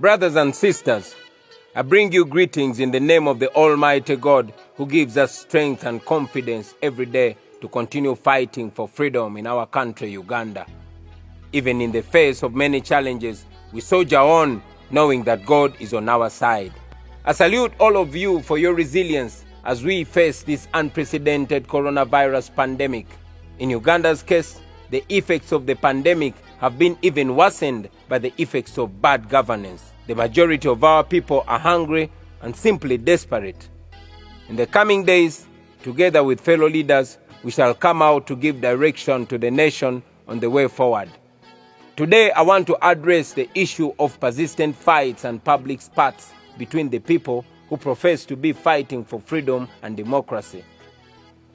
Brothers and sisters, I bring you greetings in the name of the Almighty God who gives us strength and confidence every day to continue fighting for freedom in our country, Uganda. Even in the face of many challenges, we soldier on knowing that God is on our side. I salute all of you for your resilience as we face this unprecedented coronavirus pandemic. In Uganda's case, the effects of the pandemic have been even worsened by the effects of bad governance. The majority of our people are hungry and simply desperate. In the coming days, together with fellow leaders, we shall come out to give direction to the nation on the way forward. Today, I want to address the issue of persistent fights and public spats between the people who profess to be fighting for freedom and democracy.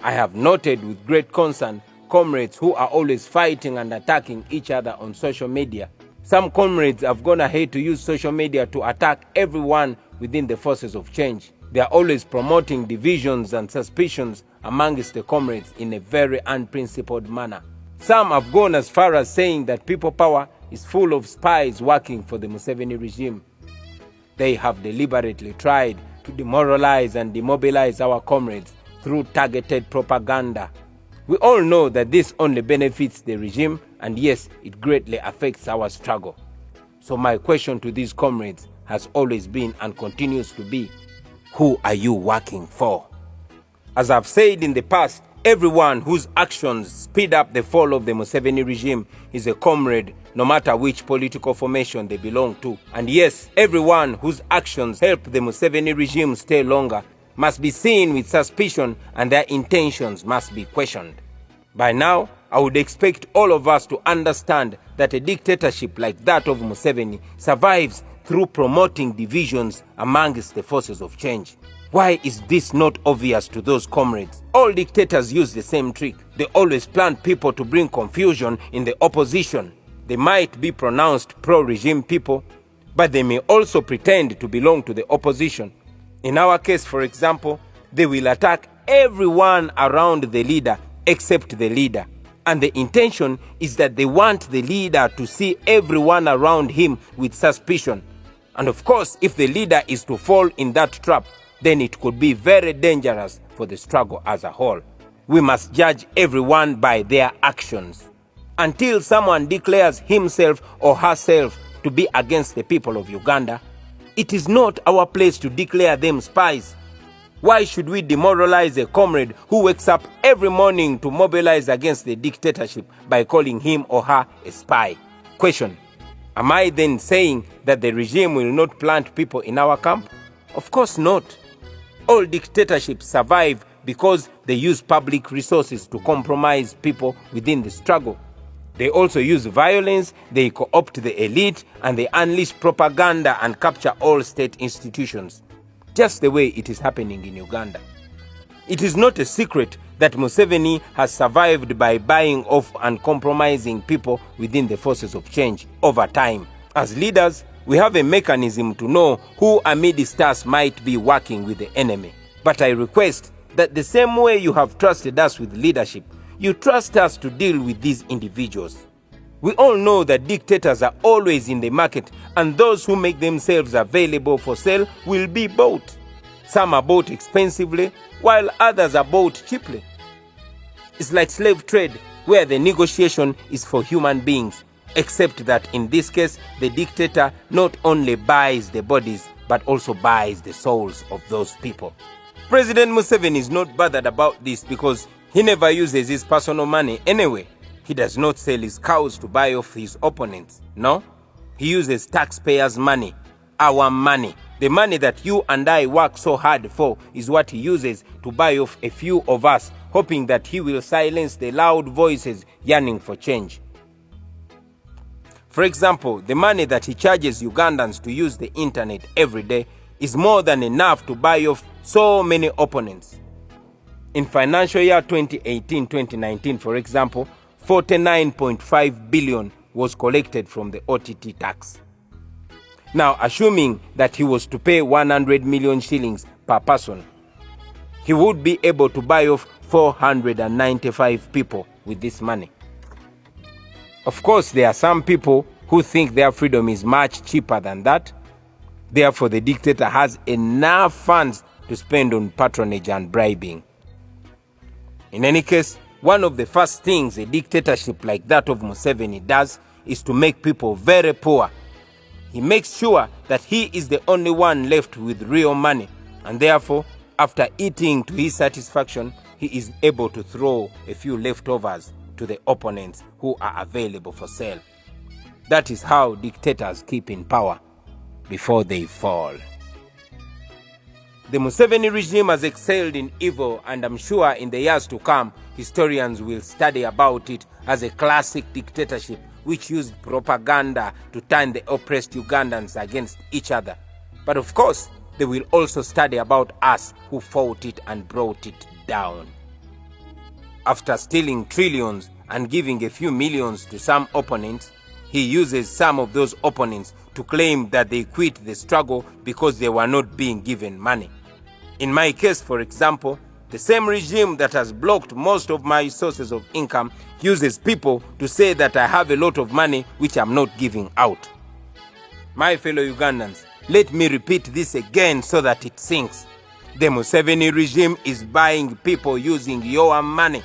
I have noted with great concern comrades who are always fighting and attacking each other on social media. Some comrades have gone ahead to use social media to attack everyone within the forces of change. They are always promoting divisions and suspicions amongst the comrades in a very unprincipled manner. Some have gone as far as saying that people power is full of spies working for the Museveni regime. They have deliberately tried to demoralize and demobilize our comrades through targeted propaganda. We all know that this only benefits the regime, and yes, it greatly affects our struggle. So my question to these comrades has always been and continues to be, who are you working for? As I've said in the past, everyone whose actions speed up the fall of the Museveni regime is a comrade, no matter which political formation they belong to. And yes, everyone whose actions help the Museveni regime stay longer must be seen with suspicion, and their intentions must be questioned. By now, I would expect all of us to understand that a dictatorship like that of Museveni survives through promoting divisions amongst the forces of change. Why is this not obvious to those comrades? All dictators use the same trick. They always plant people to bring confusion in the opposition. They might be pronounced pro-regime people, but they may also pretend to belong to the opposition. In our case, for example, they will attack everyone around the leader except the leader. And the intention is that they want the leader to see everyone around him with suspicion. And of course, if the leader is to fall in that trap, then it could be very dangerous for the struggle as a whole. We must judge everyone by their actions. Until someone declares himself or herself to be against the people of Uganda, it is not our place to declare them spies. Why should we demoralize a comrade who wakes up every morning to mobilize against the dictatorship by calling him or her a spy? Question: am I then saying that the regime will not plant people in our camp? Of course not. All dictatorships survive because they use public resources to compromise people within the struggle. They also use violence, they co-opt the elite, and they unleash propaganda and capture all state institutions, just the way it is happening in Uganda. It is not a secret that Museveni has survived by buying off and compromising people within the forces of change over time. As leaders, we have a mechanism to know who amidst us might be working with the enemy. But I request that the same way you have trusted us with leadership, you trust us to deal with these individuals. We all know that dictators are always in the market, and those who make themselves available for sale will be bought. Some are bought expensively, while others are bought cheaply. It's like slave trade, where the negotiation is for human beings, except that in this case, the dictator not only buys the bodies, but also buys the souls of those people. President Museveni is not bothered about this because he never uses his personal money anyway. He does not sell his cows to buy off his opponents. No, he uses taxpayers' money, our money. The money that you and I work so hard for is what he uses to buy off a few of us, hoping that he will silence the loud voices yearning for change. For example, the money that he charges Ugandans to use the internet every day is more than enough to buy off so many opponents. In financial year 2018-2019, for example, 49.5 billion was collected from the OTT tax. Now, assuming that he was to pay 100 million shillings per person, he would be able to buy off 495 people with this money. Of course, there are some people who think their freedom is much cheaper than that, Therefore, the dictator has enough funds to spend on patronage and bribing. In any case, one of the first things a dictatorship like that of Museveni does is to make people very poor. He makes sure that he is the only one left with real money, and therefore, after eating to his satisfaction, he is able to throw a few leftovers to the opponents who are available for sale. That is how dictators keep in power before they fall. The Museveni regime has excelled in evil, and I'm sure in the years to come, historians will study about it as a classic dictatorship which used propaganda to turn the oppressed Ugandans against each other. But of course, they will also study about us who fought it and brought it down. After stealing trillions and giving a few millions to some opponents, he uses some of those opponents to claim that they quit the struggle because they were not being given money. In my case, for example, the same regime that has blocked most of my sources of income uses people to say that I have a lot of money which I'm not giving out. My fellow Ugandans, let me repeat this again so that it sinks. The Museveni regime is buying people using your money.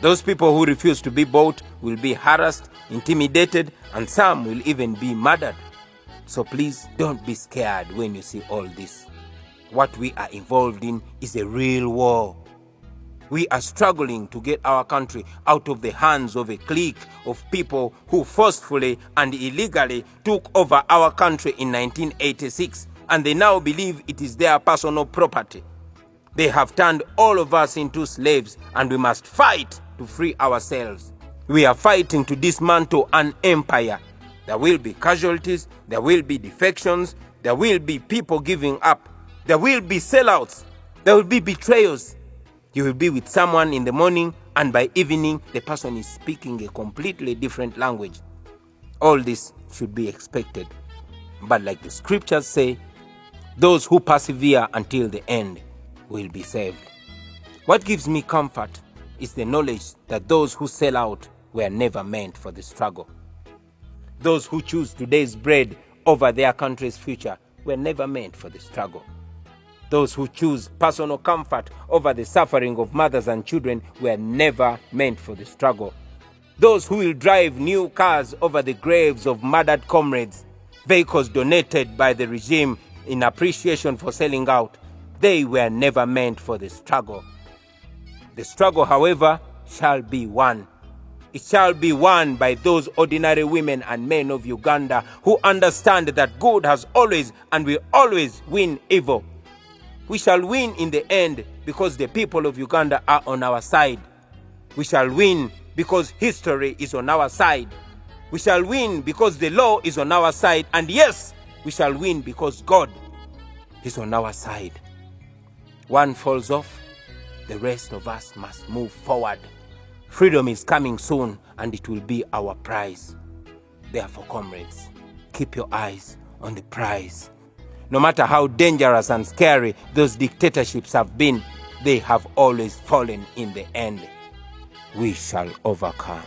Those people who refuse to be bought will be harassed, intimidated, and some will even be murdered. So please don't be scared when you see all this. What we are involved in is a real war. We are struggling to get our country out of the hands of a clique of people who forcefully and illegally took over our country in 1986, and they now believe it is their personal property. They have turned all of us into slaves, and we must fight to free ourselves. We are fighting to dismantle an empire. There will be casualties, there will be defections, there will be people giving up, there will be sellouts, there will be betrayals. You will be with someone in the morning, and by evening, the person is speaking a completely different language. All this should be expected. But like the scriptures say, those who persevere until the end will be saved. What gives me comfort is the knowledge that those who sell out were never meant for the struggle. Those who choose today's bread over their country's future were never meant for the struggle. Those who choose personal comfort over the suffering of mothers and children were never meant for the struggle. Those who will drive new cars over the graves of murdered comrades, vehicles donated by the regime in appreciation for selling out, they were never meant for the struggle. The struggle, however, shall be won. It shall be won by those ordinary women and men of Uganda who understand that good has always and will always win evil. We shall win in the end because the people of Uganda are on our side. We shall win because history is on our side. We shall win because the law is on our side. And yes, we shall win because God is on our side. One falls off, the rest of us must move forward. Freedom is coming soon, and it will be our prize. Therefore, comrades, keep your eyes on the prize. No matter how dangerous and scary those dictatorships have been, they have always fallen in the end. We shall overcome.